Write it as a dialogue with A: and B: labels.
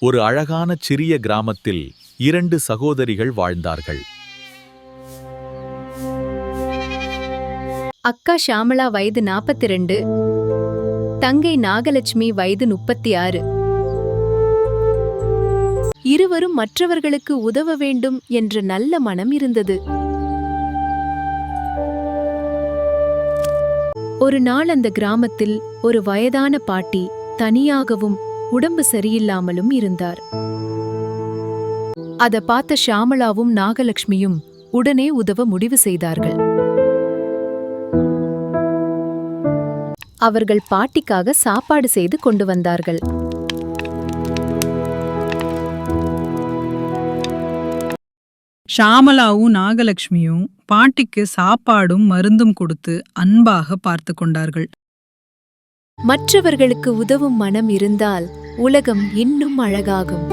A: ஒரு அழகான சிறிய கிராமத்தில் 2 சகோதரிகள் வாழ்ந்தார்கள்.
B: அக்கா ஷாமளா வயது 42, தங்கை நாகலட்சுமி வயது 36. இருவரும் மற்றவர்களுக்கு உதவ வேண்டும் என்ற நல்ல மனம் இருந்தது. ஒரு நாள் அந்த கிராமத்தில் ஒரு வயதான பாட்டி தனியாகவும் உடம்பு சரியில்லாமலும் இருந்தார். அத பார்த்த ஷாமளாவும் நாகலட்சுமியும் உடனே உதவ முடிவு செய்தார்கள். அவர்கள் பாட்டிக்காக சாப்பாடு செய்து கொண்டு வந்தார்கள்.
C: ஷாமளாவும் நாகலட்சுமியும் பாட்டிக்கு சாப்பாடும் மருந்தும் கொடுத்து அன்பாக பார்த்து கொண்டார்கள்.
B: மற்றவர்களுக்கு உதவும் மனம் இருந்தால் உலகம் இன்னும் அழகாகும்.